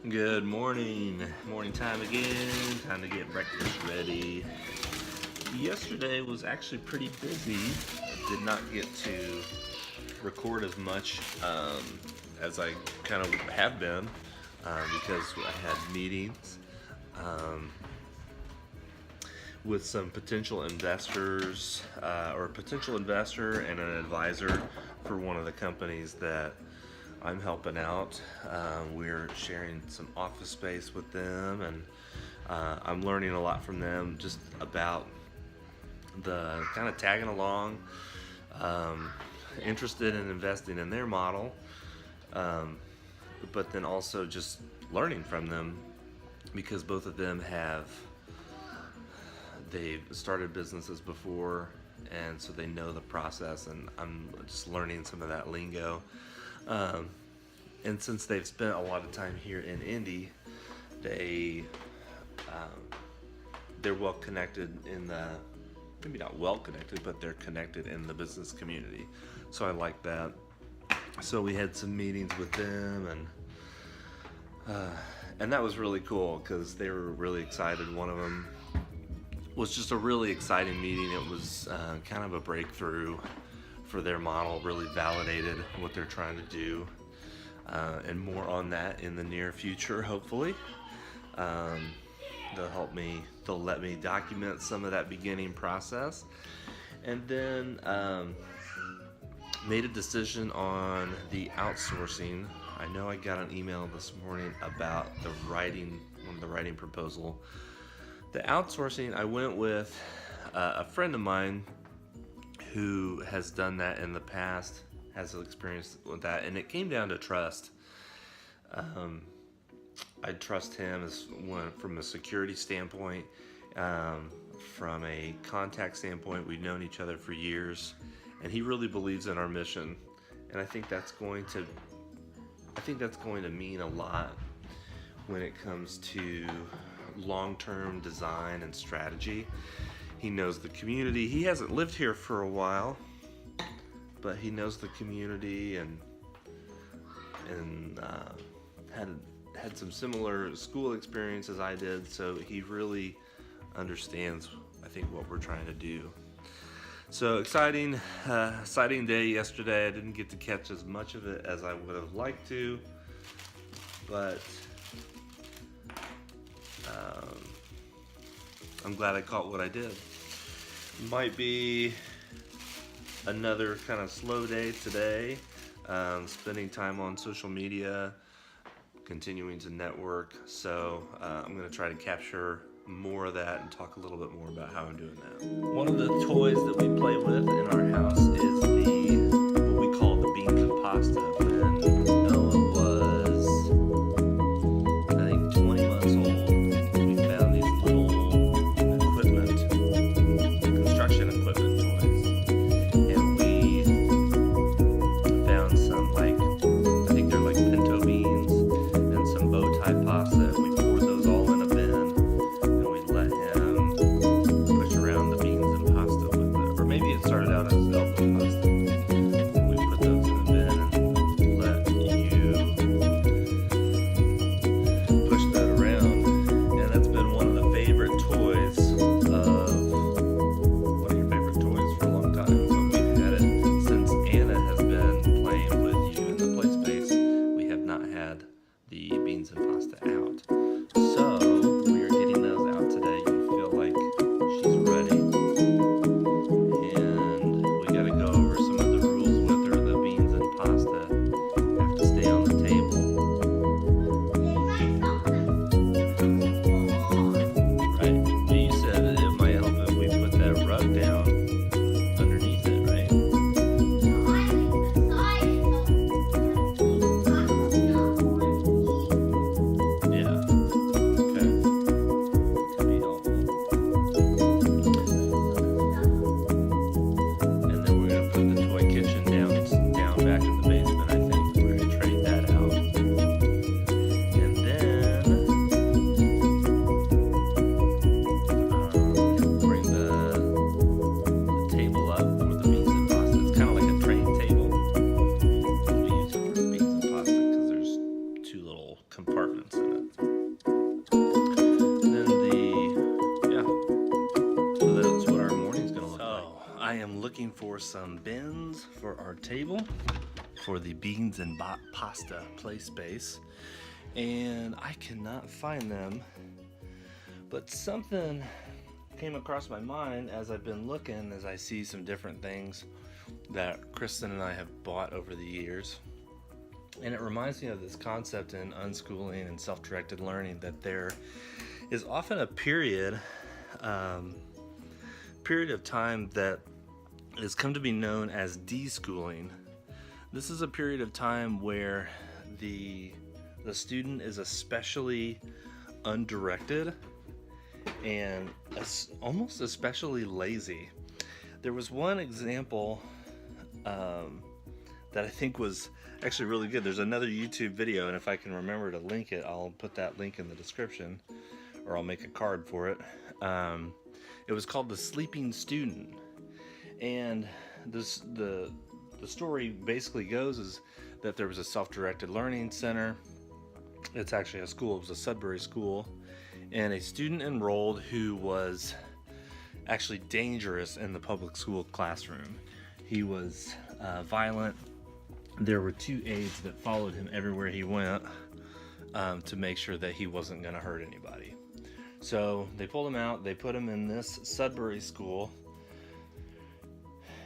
Good morning. Morning time again. Time to get breakfast ready. Yesterday was actually pretty busy. Did not get to record as much as I kind of have been because I had meetings with some potential investors or a potential investor and an advisor for one of the companies that I'm helping out. We're sharing some office space with them, and I'm learning a lot from them just about the kind of tagging along, interested in investing in their model, but then also just learning from them because both of them they've started businesses before, and so they know the process, and I'm just learning some of that lingo. And since they've spent a lot of time here in Indy, they're well connected in the, maybe not well connected, but they're connected in the business community. So I like that. So we had some meetings with them, and that was really cool because they were really excited. One of them was just a really exciting meeting. It was kind of a breakthrough for their model, really validated what they're trying to do, and more on that in the near future, hopefully. They'll let me document some of that beginning process, and then made a decision on the outsourcing. I know I got an email this morning about one of the writing proposal. The outsourcing, I went with a friend of mine who has done that in the past, has experience with that, and it came down to trust. I trust him from a security standpoint, from a contact standpoint. We've known each other for years, and he really believes in our mission, and I think that's going to mean a lot when it comes to long-term design and strategy. He knows the community. He hasn't lived here for a while, but he knows the community and had some similar school experience as I did. So he really understands, I think, what we're trying to do. So exciting day yesterday. I didn't get to catch as much of it as I would have liked to, but I'm glad I caught what I did. Might be another kind of slow day today, spending time on social media, continuing to network. So I'm going to try to capture more of that and talk a little bit more about how I'm doing that. One of the toys that we play with in our house is what we call the beans and pasta. When Noah was, I think, 20 months old, we found these little construction equipment toys, and we found some, I think they're like pinto beans and some bow tie pasta, and we poured those all in a bin, and we let him push around the beans and pasta with it. Or maybe it started out as elbow pasta. We put those in a bin and let you push that around, and that's been one of the favorite toys for a long time. So we've had it since Anna has been playing with you in the play space. We have not had the beans and pasta out. So we are getting those out today. You feel like she's ready. And we got to go over some of the rules with her. The beans and pasta have to stay on the table. Right. But you said it might help if we put that rug down underneath it, right? Yeah. Okay. Could be helpful. And then we're gonna put the toy kitchen down back in the basement. I think we're gonna trade that out. And then bring the table up for the beans and pasta. It's kind of like a train table. We use it for beans and pasta because there's two little compartments in it. for some bins for our table for the beans and pasta play space, and I cannot find them, but something came across my mind as I've been looking, as I see some different things that Kristen and I have bought over the years. And it reminds me of this concept in unschooling and self-directed learning, that there is often a period of time that has come to be known as deschooling. This is a period of time where the student is especially undirected and almost especially lazy. There was one example that I think was actually really good. There's another YouTube video, and if I can remember to link it, I'll put that link in the description, or I'll make a card for it. It was called The Sleeping Student, and the story basically goes is that there was a self-directed learning center. It's actually a school. It was a Sudbury school, and a student enrolled who was actually dangerous in the public school classroom. He was violent. There were 2 aides that followed him everywhere he went to make sure that he wasn't going to hurt anybody. So they pulled him out, they put him in this Sudbury school,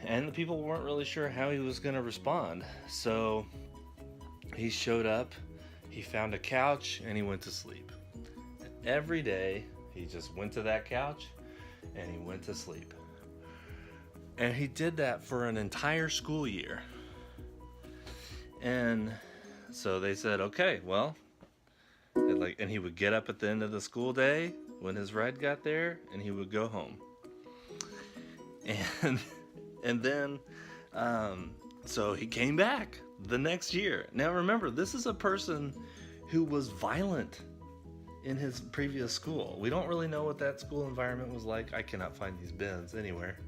and the people weren't really sure how he was going to respond. So he showed up, he found a couch, and he went to sleep. Every day he just went to that couch and he went to sleep. And he did that for an entire school year. And so they said, okay, well, and he would get up at the end of the school day when his ride got there, and he would go home. And then, so he came back the next year. Now remember, this is a person who was violent in his previous school. We don't really know what that school environment was like. I cannot find these bins anywhere.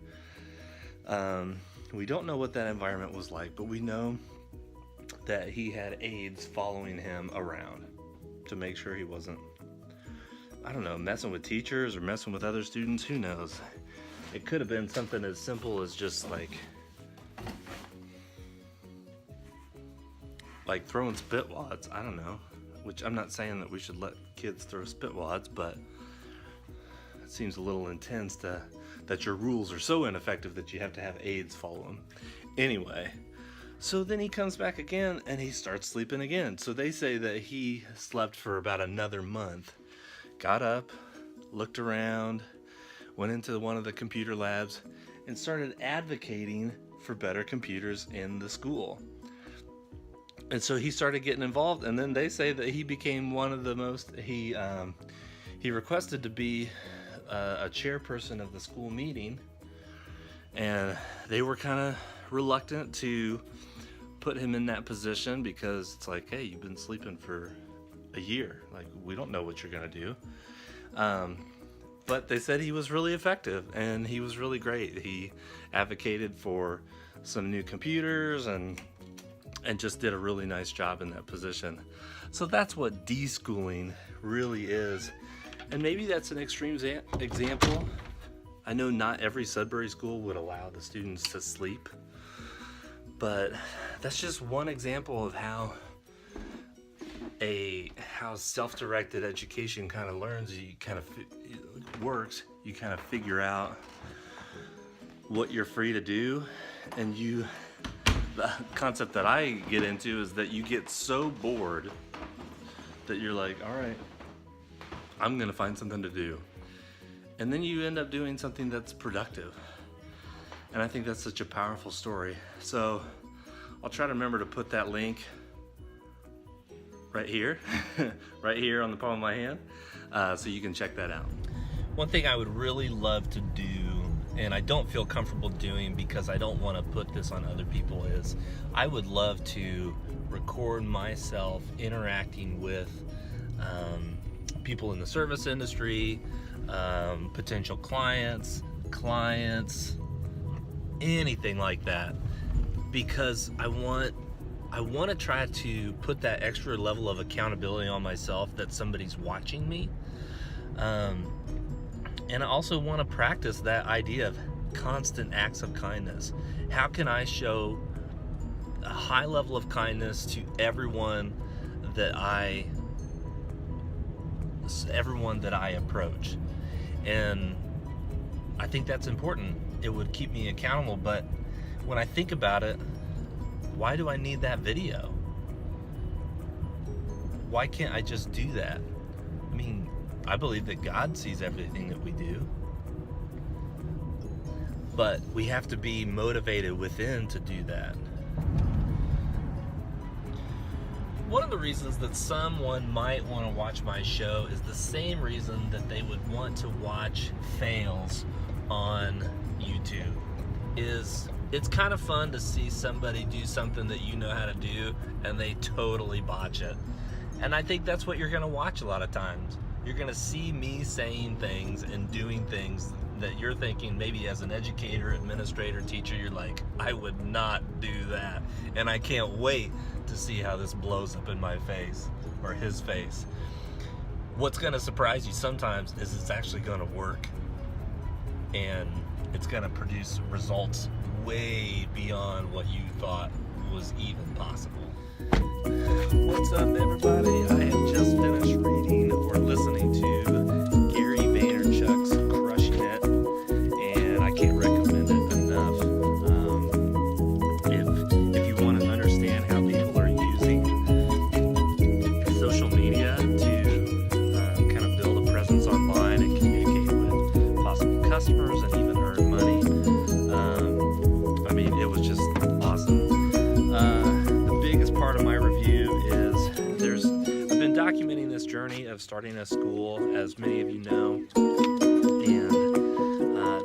We don't know what that environment was like, but we know that he had aides following him around to make sure he wasn't, I don't know, messing with teachers or messing with other students. Who knows? It could have been something as simple as just like throwing spit wads. I don't know. Which I'm not saying that we should let kids throw spit wads, but it seems a little intense that your rules are so ineffective that you have to have aides follow them. Anyway, so then he comes back again and he starts sleeping again. So they say that he slept for about another month, got up, looked around, went into one of the computer labs, and started advocating for better computers in the school. And so he started getting involved, and then they say that he became one of the most, he requested to be a chairperson of the school meeting, and they were kind of reluctant to put him in that position because it's like, hey, you've been sleeping for a year. Like, we don't know what you're going to do. But they said he was really effective, and he was really great. He advocated for some new computers and just did a really nice job in that position. So that's what deschooling really is. And maybe that's an extreme example. I know not every Sudbury school would allow the students to sleep, but that's just one example of how self-directed education kind of learns. You kind of works. You kind of figure out what you're free to do, and the concept that I get into is that you get so bored that you're like, all right, I'm gonna find something to do. And then you end up doing something that's productive. And I think that's such a powerful story. So I'll try to remember to put that link right here, right here on the palm of my hand, so you can check that out. One thing I would really love to do, and I don't feel comfortable doing because I don't want to put this on other people, is I would love to record myself interacting with people in the service industry, potential clients, anything like that, because I want to try to put that extra level of accountability on myself that somebody's watching me. And I also want to practice that idea of constant acts of kindness? How can I show a high level of kindness to everyone that I approach? And I think that's important. It would keep me accountable, but when I think about it, why do I need that video? Why can't I just do that? I mean, I believe that God sees everything that we do, but we have to be motivated within to do that. One of the reasons that someone might want to watch my show is the same reason that they would want to watch fails on YouTube. It's kind of fun to see somebody do something that you know how to do and they totally botch it. And I think that's what you're going to watch a lot of times. You're going to see me saying things and doing things that you're thinking, maybe as an educator, administrator, teacher, you're like, I would not do that. And I can't wait to see how this blows up in my face or his face. What's going to surprise you sometimes is it's actually going to work, and it's going to produce results way beyond what you thought was even possible. What's up, everybody? I have just finished reading or listening to Gary Vaynerchuk's Crushing It, and I can't recommend it enough. If you want to understand how people are using social media to kind of build a presence online and communicate with possible customers and even earn money, I mean, it was just awesome. The biggest part of my review is I've been documenting this journey of starting a school, as many of you know, and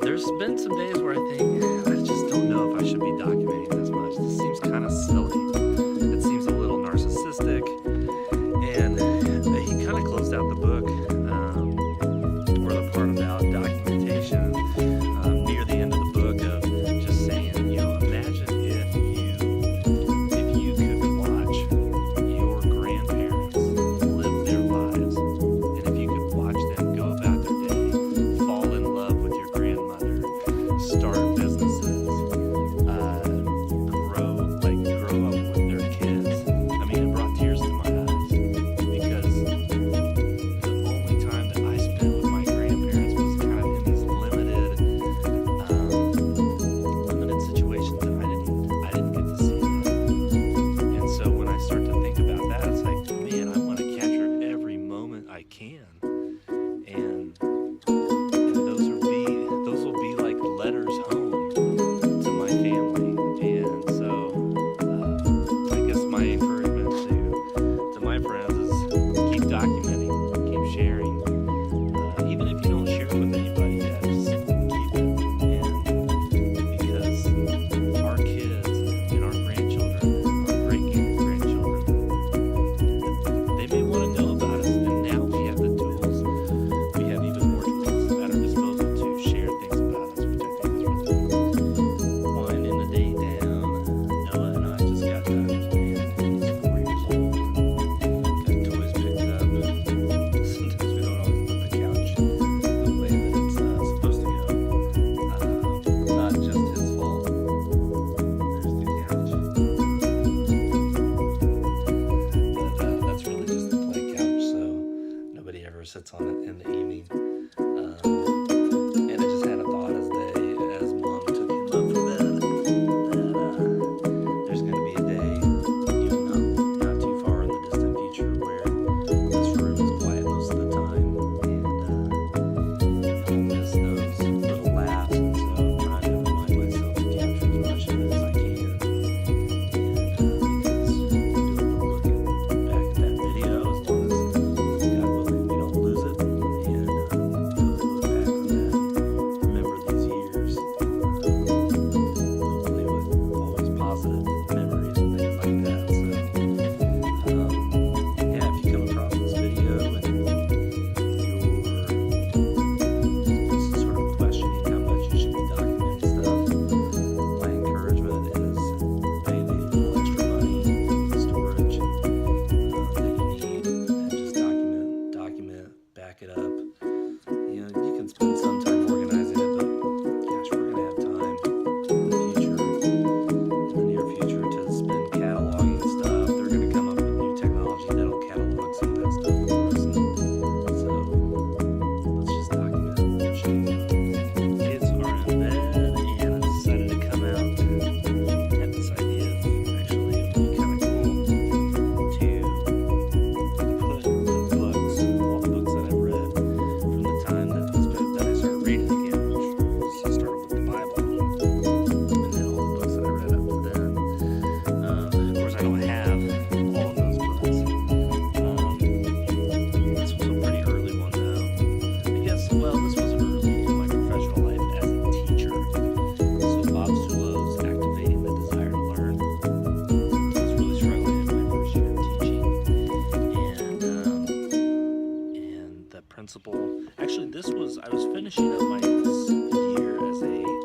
there's been some days where I think, I just don't know if I should be documenting this much. This seems kind of silly. It seems a little narcissistic, and he kind of closed out the book, or the part about documentation, near the end of the book, of just saying, imagine if you could watch your grandparents live their lives, and if you could watch them go about their day, fall in love with your grandmother, start businesses, grow up with their kids. I mean, it brought tears to my eyes, because the only time that I spent with my grandparents was kind of in these limited situations, and I didn't get to see that. And so when I start to think about that, it's like, man, I want to capture every moment I can, and those will be like letters home to my family. And so I guess my encouragement to my friends is keep documenting, keep sharing. Even if you don't share it with anybody yet, just keep it. And because our kids and our grandchildren, our great-grandchildren, they may want to know about us, and now we have the tools. We have even more tools at our disposal to share things about us, which I think is really cool. Winding the day down, Noah and I just got done playing, and he's 4 years old. Got toys picked up, and sometimes we don't always put the couch the way that it's supposed to go. Not just his fault. There's the couch. But that's really just the play couch, so nobody ever sits on it in the evening. And I just had a thought as Mom took him up from bed, that there's going to be a day, not too far in the distant future, where this room is quiet most of the time, and I'll miss those little laughs, and so I'm trying to remind myself to capture as much of it as I can. And because looking back at that video, as long as God willing we don't lose it, and principal. Actually, I was finishing up my year as a